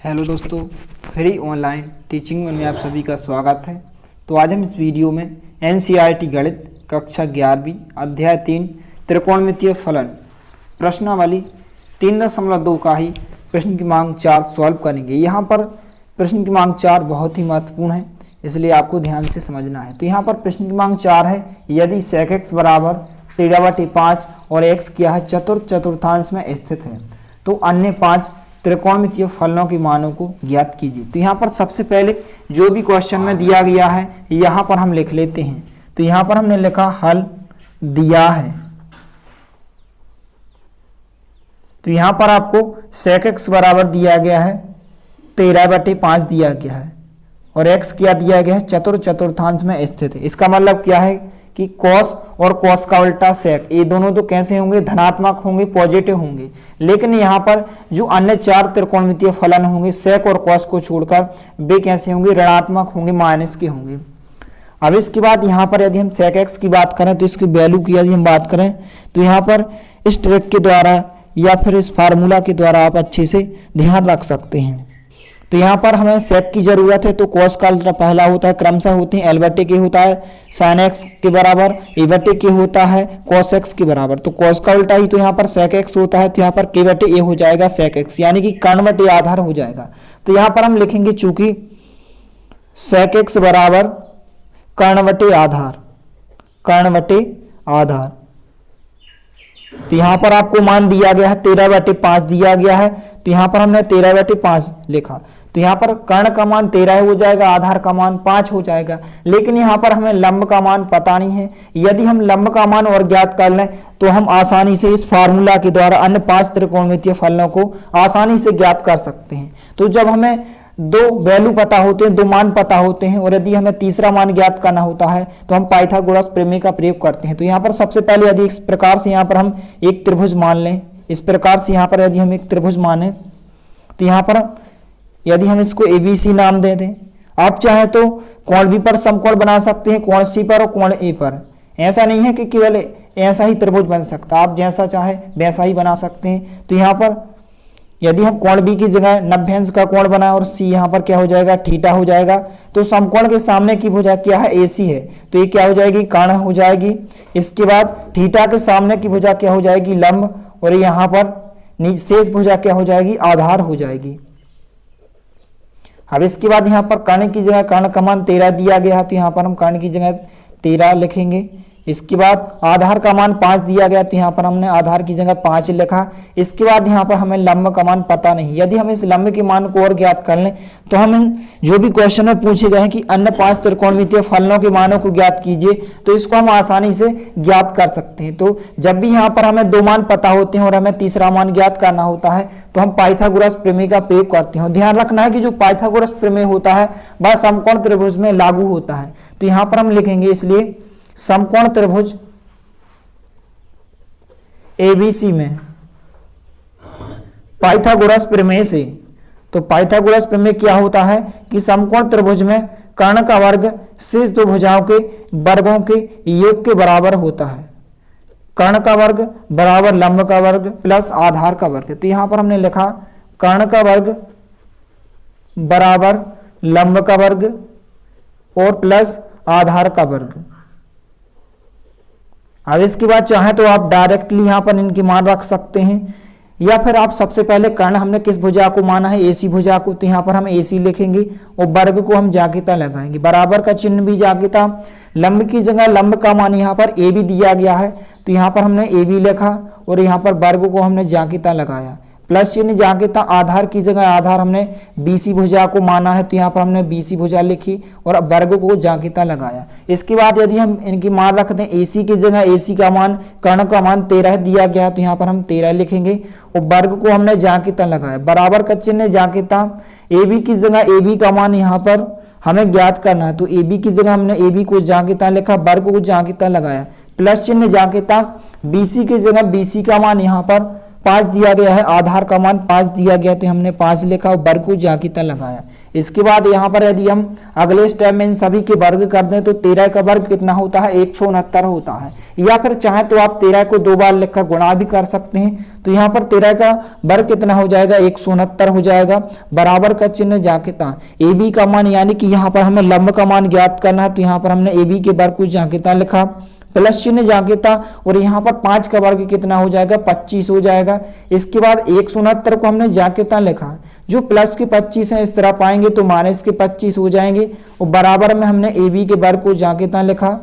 Hello दोस्तों, free online teaching में आप सभी का स्वागत है। तो आज हम इस वीडियो में एनसीईआरटी गणित कक्षा 11वीं अध्याय 3 त्रिकोणमितीय फलन प्रश्नावली 3.2 का ही प्रश्न की मांग 4 सॉल्व करेंगे। यहाँ पर प्रश्न की मांग 4 बहुत ही महत्वपूर्ण है, इसलिए आपको ध्यान से समझना है। तो यहाँ पर प्रश्न की मांग 4 है, यदि sec x बराबर 13/5 और x क्या है चतुर्थांश में स्थित है तो अन्य 5 त्रिकोणमितीय फलनों के मानों को ज्ञात कीजिए। तो यहाँ पर सबसे पहले जो भी क्वेश्चन में दिया गया है यहाँ पर हम लिख लेते हैं। तो यहाँ पर हमने लिखा हल दिया है। तो यहाँ पर आपको sec x बराबर दिया गया है 13/5 दिया गया है और x क्या दिया गया है चतुर्थांश में स्थित है। इसका मतलब क्या है कि cos और cos का उल्टा sec, ये दोनों तो कैसे होंगे, धनात्मक होंगे, पॉजिटिव होंगे। लेकिन यहाँ पर जो अन्य 4 त्रिकोणमितीय फलन होंगे sec और cos को छोड़कर वे कैसे होंगे, ऋणात्मक होंगे, माइनस के होंगे। अब इसके बाद यहाँ पर यदि हम sec x की बात करें तो इसकी वैल्यू की यदि हम बात करें तो यहाँ पर इस ट्रिक के द्वारा या फिर इस फार्मूला के द्वारा आप अच्छे से ध्यान रख सकते हैं। तो यहाँ पर हमें sec की जरूरत है, तो cos का उल्टा पहला होता है, क्रमशः होते हैं l/k होता है sin x के बराबर, a/k होता है cos x के बराबर। तो cos का उल्टा ही तो यहाँ पर sec x होता है, तो यहाँ पर k/a हो जाएगा sec x, यानी कि कर्ण/a आधार हो जाएगा। तो यहाँ पर हम लिखेंगे चूंकि sec x बराबर कर्ण/a आधार। तो यहाँ पर आपको मान दिया गया है 13/5 दिया गया है, तो यहाँ पर हमने 13/5 लिखा। तो यहाँ पर कर्ण का मान 13 हो जाएगा, आधार का मान 5 हो जाएगा। लेकिन यहाँ पर हमें लंब का मान पता नहीं है। यदि हम लंब का मान और ज्ञात कर लें तो हम आसानी से इस फार्मूला के द्वारा अन्य 5 त्रिकोणमितीय फलनों को आसानी से ज्ञात कर सकते हैं। तो जब हमें 2 वैल्यू पता होते हैं, 2 मान पता होते हैं और यदि हमें तीसरा मान ज्ञात करना होता है तो हम पाइथागोरस प्रमेय का प्रयोग करते हैं। तो यहाँ पर सबसे पहले यदि इस प्रकार से यहाँ पर हम एक त्रिभुज मान लें, इस प्रकार से यहाँ पर यदि हम एक त्रिभुज माने तो यहाँ पर यदि हम इसको ABC नाम दे दें, आप चाहे तो कोण B पर समकोण बना सकते हैं, कोण C पर और कोण A पर। ऐसा नहीं है कि केवल ऐसा ही त्रिभुज बन सकता, आप जैसा चाहे वैसा ही बना सकते हैं। तो यहाँ पर यदि हम कोण B की जगह 90 अंश का कोण बनाए और C यहाँ पर क्या हो जाएगा, थीटा हो जाएगा, तो समकोण के सामने की भुजा क्या है, AC है, तो ये क्या हो जाएगी, कर्ण हो जाएगी। इसके बाद थीटा के सामने की भुजा क्या हो जाएगी, लंब, और यहाँ पर शेष भुजा क्या हो जाएगी, आधार हो जाएगी। अब इसके बाद यहाँ पर कर्ण की जगह कर्ण का मान 13 दिया गया है, तो यहाँ पर हम कर्ण की जगह 13 लिखेंगे। इसके बाद आधार का मान 5 दिया गया, तो यहाँ पर हमने आधार की जगह 5 लिखा। इसके बाद यहाँ पर हमें लंब का मान पता नहीं। यदि हम इस लंब के मान को और ज्ञात कर लें तो हम जो भी क्वेश्चन में पूछे गए हैं कि अन्य 5 त्रिकोणमितीय फलनों के मानों को ज्ञात कीजिए, तो इसको हम आसानी से ज्ञात कर सकते हैं। तो जब भी यहाँ पर हमें 2 मान पता होते हैं और हमें तीसरा मान ज्ञात करना होता है तो हम पाइथागोरस प्रमेय का प्रयोग करते हैं। ध्यान रखना है कि जो पाइथागोरस प्रमेय होता है वह समकोण त्रिभुज में लागू होता है। तो यहाँ पर हम लिखेंगे इसलिए समकोण त्रिभुज ABC में पाइथागोरस प्रमेय से। तो पाइथागोरस प्रमेय क्या होता है कि समकोण त्रिभुज में कर्ण का वर्ग शेष 2 भुजाओं के वर्गों के योग के बराबर होता है। कर्ण का वर्ग बराबर लंब का वर्ग प्लस आधार का वर्ग। तो यहां पर हमने लिखा कर्ण का वर्ग बराबर लंब का वर्ग और प्लस आधार का वर्ग। अब इसके बाद चाहे तो आप डायरेक्टली यहां पर इनकी मान रख सकते हैं, या फिर आप सबसे पहले कर्ण हमने किस भुजा को माना है, AC भुजा को, तो यहाँ पर हम AC लिखेंगे और वर्ग को हम जाकिता लगाएंगे, बराबर का चिन्ह भी जाकिता। लंब की जगह लंब का मान यहाँ पर AB दिया गया है, तो यहाँ पर हमने AB लिखा और यहाँ पर वर्ग को हमने जाकिता लगाया, प्लस चिन्ह जाकिता। आधार की जगह आधार हमने BC भुजा को माना है, तो यहाँ पर हमने BC भुजा लिखी और वर्ग को जाकिता लगाया। इसके बाद यदि हम इनकी मान रख दें, AC की जगह AC का मान कर्ण का मान 13 दिया गया, तो यहाँ पर हम 13 लिखेंगे और वर्ग को हमने जाकिता लगाया, बराबर का चिन्ह जाकिता। AB की जगह AB का मान यहाँ पर हमें ज्ञात करना है, तो AB की जगह हमने AB को जाकिता लिखा, वर्ग को जाकिता लगाया, प्लस चिन्ह जाकिता। BC की जगह BC का मान यहाँ पर 5 दिया गया है, आधार का मान 5 दिया गया, तो हमने 5 लिखा और वर्ग को जाकिता लगाया। इसके बाद यहाँ पर यदि हम अगले स्टेप में इन सभी के वर्ग कर दें तो 13 का वर्ग कितना होता है 169 होता है। या फिर चाहे तो आप 13 को 2 बार लिखकर गुणा भी कर सकते हैं। तो यहाँ पर 13 का वर्ग कितना हो जाएगा 169 हो जाएगा। बराबर का चिन्ह जाकेता ए बी का मान, यानी कि यहाँ पर हमें लंब का मान ज्ञात करना है। तो यहाँ पर हमने ए बी के वर्ग को जाकेता लिखा, प्लस चिन्ह जाकेता, और यहाँ पर 5 का वर्ग कितना हो जाएगा 25 हो जाएगा। इसके बाद 169 को हमने जाकेता लिखा, जो प्लस के 25 है इस तरह पाएंगे तो माइनस के 25 हो जाएंगे, और बराबर में हमने ए बी के वर्ग को जाकेता लिखा।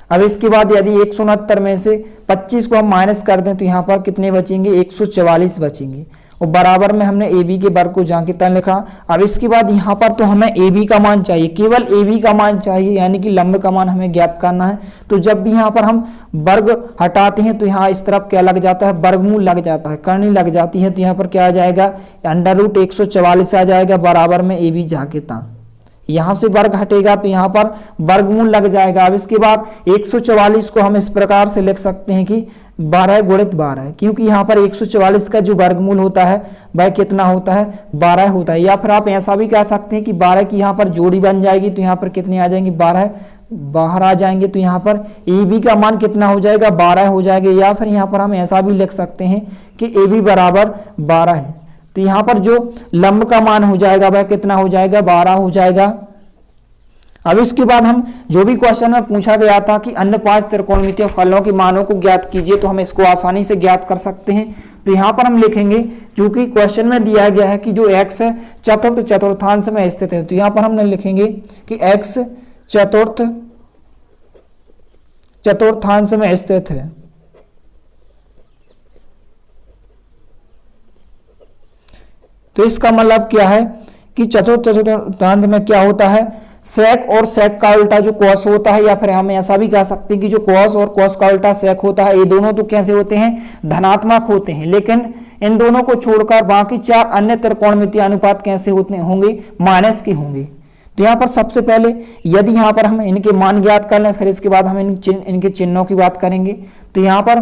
अब इसके बाद यदि 169 में से 25 को हम माइनस कर दें तो यहाँ पर कितने बचेंगे 144 बचेंगे, और बराबर में हमने ए बी के वर्ग को जाकेता लिखा। अब इसके बाद यहाँ पर तो हमें ए बी का मान चाहिए, केवल ए बी का मान चाहिए, यानी कि लंब का मान हमें ज्ञात करना है। तो जब भी यहाँ पर हम वर्ग हटाते हैं तो यहाँ इस तरफ क्या लग जाता है वर्गमूल लग जाता है, करनी लग जाती है। तो यहाँ पर क्या आ जाएगा √144 आ जाएगा, बराबर में ए बी जाकेता। यहाँ से वर्ग हटेगा तो यहाँ पर वर्गमूल लग जाएगा। अब इसके बाद 144 को हम इस प्रकार से लिख सकते हैं कि 12 गुणित 12, क्योंकि यहाँ पर 144 का जो वर्गमूल होता है वह कितना होता है 12 होता है। या फिर आप ऐसा भी कह सकते हैं कि 12 की यहाँ पर जोड़ी बन जाएगी तो यहाँ पर कितने आ जाएंगे 12 बाहर आ जाएंगे, तो यहाँ पर ए बी का मान कितना हो जाएगा 12 हो जाएगा। या फिर यहाँ पर हम ऐसा भी लिख सकते हैं कि ए बी बराबर 12 है। तो यहाँ पर जो लंब का मान हो जाएगा वह कितना हो जाएगा 12 हो जाएगा। अब इसके बाद हम जो भी क्वेश्चन में पूछा गया था कि अन्य 5 त्रिकोणमितीय फलनों के मानों को ज्ञात कीजिए, तो हम इसको आसानी से ज्ञात कर सकते हैं। तो यहाँ पर हम लिखेंगे, क्योंकि क्वेश्चन में दिया गया है कि जो x है चतुर्थ चतुर्थांश में स्थित है, तो यहाँ पर हमने लिखेंगे कि x चतुर्थ चतुर्थांश में स्थित है। तो इसका मतलब क्या है कि चतुर्थ चतुर्थांश में क्या होता है सेक और सेक का उल्टा जो कॉस होता है, या फिर हम ऐसा भी कह सकते हैं कि जो कॉस और कॉस का उल्टा सेक होता है, ये दोनों तो कैसे होते हैं धनात्मक होते हैं। लेकिन इन दोनों को छोड़कर बाकी 4 अन्य त्रिकोणमितीय अनुपात कैसे होते होंगे माइनस के होंगे। तो यहाँ पर सबसे पहले यदि यहाँ पर हम इनके मान ज्ञात कर लें, फिर इसके बाद हम इनके चिन्हों की बात करेंगे। तो यहाँ पर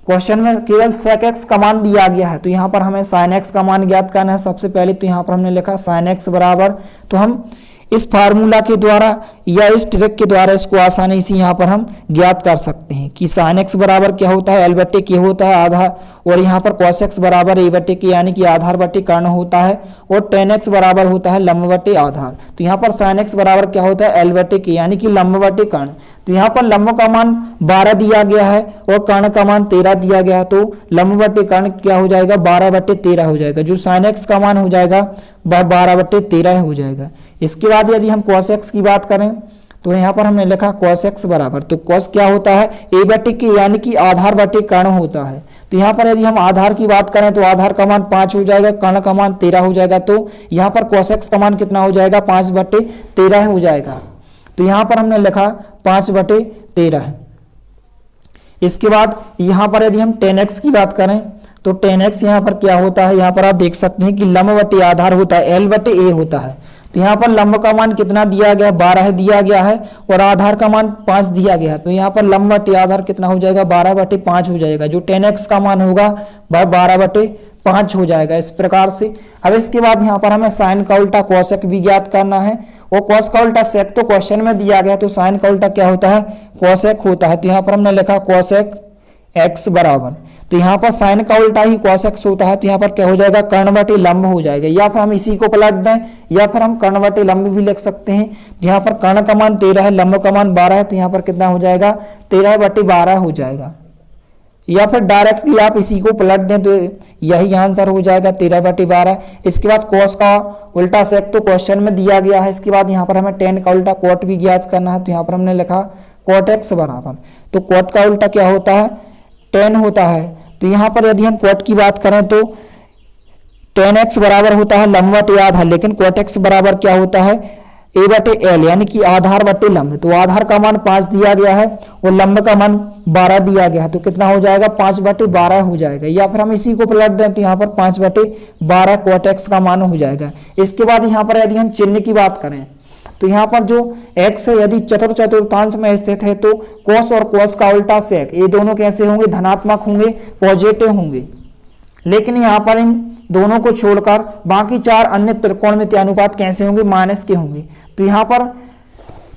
क्वेश्चन में केवल सेक एक्स का मान दिया गया है, तो यहाँ पर हमें साइन एक्स का मान ज्ञात करना है सबसे पहले। तो यहाँ पर हमने लिखा साइन एक्स बराबर, तो हम इस फार्मूला के द्वारा या इस ट्रिक के द्वारा इसको आसानी से यहाँ पर हम ज्ञात कर सकते हैं कि साइन एक्स बराबर क्या होता है L/K होता है आधा, और यहाँ पर cos x बराबर A/K यानी कि आधार बटे कर्ण होता है, और tan x बराबर होता है लंब बटे आधार। तो यहाँ पर sin x बराबर क्या होता है L/K यानी कि लंब बटे कर्ण। तो यहाँ पर लंब का मान 12 दिया गया है और कर्ण का मान 13 दिया गया है, तो लंब बटे कर्ण क्या हो जाएगा 12/13 हो जाएगा। जो sin x का मान हो जाएगा वह 12/13 हो जाएगा। इसके बाद यदि हम cos x की बात करें तो यहाँ पर हमने लिखा cos x बराबर, तो cos क्या होता है A/K यानी कि आधार बटे कर्ण होता है। तो यहाँ पर यदि हम आधार की बात करें तो आधार का मान 5 हो जाएगा, कर्ण का मान 13 हो जाएगा। तो यहाँ पर cos x का मान कितना हो जाएगा 5/13 हो जाएगा। तो यहाँ पर हमने लिखा 5/13। इसके बाद यहाँ पर यदि हम tan x की बात करें तो tan x यहाँ पर क्या होता है, यहाँ पर आप देख सकते हैं कि लंब बटे आधार होता है L/A होता है। तो यहाँ पर लंब का मान कितना दिया गया है 12 दिया गया है, और आधार का मान 5 दिया गया है। तो यहाँ पर लंब बटे आधार कितना हो जाएगा 12/5 हो जाएगा। जो tan x का मान होगा वह 12/5 हो जाएगा इस प्रकार से। अब इसके बाद यहाँ पर हमें साइन का उल्टा cos भी ज्ञात करना है, और cos का उल्टा sec तो क्वेश्चन में दिया गया, तो साइन का उल्टा क्या होता है cos होता है। तो यहाँ पर हमने लिखा cos x बराबर, तो यहाँ पर साइन का उल्टा ही cos x होता है। तो यहाँ पर क्या हो जाएगा कर्ण बटे लंब हो जाएगा, या फिर हम इसी को पलट दें या फिर हम कर्ण बटे लंब भी लिख सकते हैं। यहाँ पर कर्ण का मान 13 है, लंब का मान 12 है, तो यहाँ पर कितना हो जाएगा 13/12 हो जाएगा। या फिर डायरेक्टली आप इसी को पलट दें तो यही आंसर हो जाएगा 13/12। इसके बाद cos का उल्टा sec तो क्वेश्चन में दिया गया है। इसके बाद यहाँ पर हमें tan का उल्टा cot भी ज्ञात करना है। तो यहाँ पर हमने लिखा cot x बराबर, तो cot का उल्टा क्या होता है tan होता है। तो यहाँ पर यदि हम cot की बात करें तो tan x बराबर होता है लंब बटे आधार, लेकिन cot x बराबर क्या होता है A/L यानी कि आधार बटे लंब। तो आधार का मान 5 दिया गया है और लंब का मान 12 दिया गया है, तो कितना हो जाएगा 5/12 हो जाएगा। या फिर हम इसी को पलट दें तो यहाँ पर 5/12 cot x का मान हो जाएगा। इसके बाद यहाँ पर यदि हम चिन्ह की बात करें तो यहाँ पर जो x है यदि चतुर्थांश में स्थित है तो cos और cos का उल्टा sec ये दोनों कैसे होंगे धनात्मक होंगे, पॉजिटिव होंगे। लेकिन यहाँ पर इन दोनों को छोड़कर बाकी 4 अन्य त्रिकोणमितीय अनुपात कैसे होंगे, माइनस के होंगे। तो यहाँ पर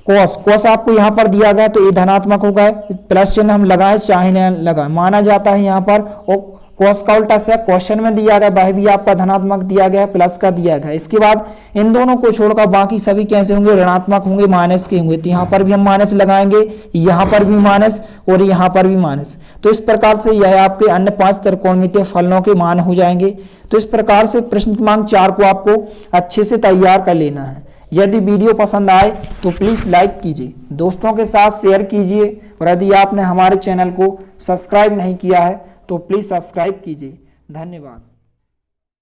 कॉस आपको यहाँ पर दिया गया तो ये धनात्मक होगा, प्लस चिन्ह हम लगाए चाहे न लगाए माना जाता है यहाँ पर। और कॉस का उल्टा से क्वेश्चन में दिया गया, वह भी आपका धनात्मक दिया गया है, प्लस का दिया गया। इसके बाद इन दोनों को छोड़कर बाकी सभी कैसे होंगे, ऋणात्मक होंगे, माइनस के होंगे। तो यहाँ पर भी हम माइनस लगाएंगे, यहाँ पर भी माइनस और यहाँ पर भी माइनस। तो इस प्रकार से यह आपके अन्य 5 त्रिकोणमितीय फलनों के मान हो जाएंगे। तो इस प्रकार से प्रश्न क्रमांक 4 को आपको अच्छे से तैयार कर लेना है। यदि वीडियो पसंद आए तो प्लीज़ लाइक कीजिए, दोस्तों के साथ शेयर कीजिए, और यदि आपने हमारे चैनल को सब्सक्राइब नहीं किया है तो प्लीज़ सब्सक्राइब कीजिए। धन्यवाद।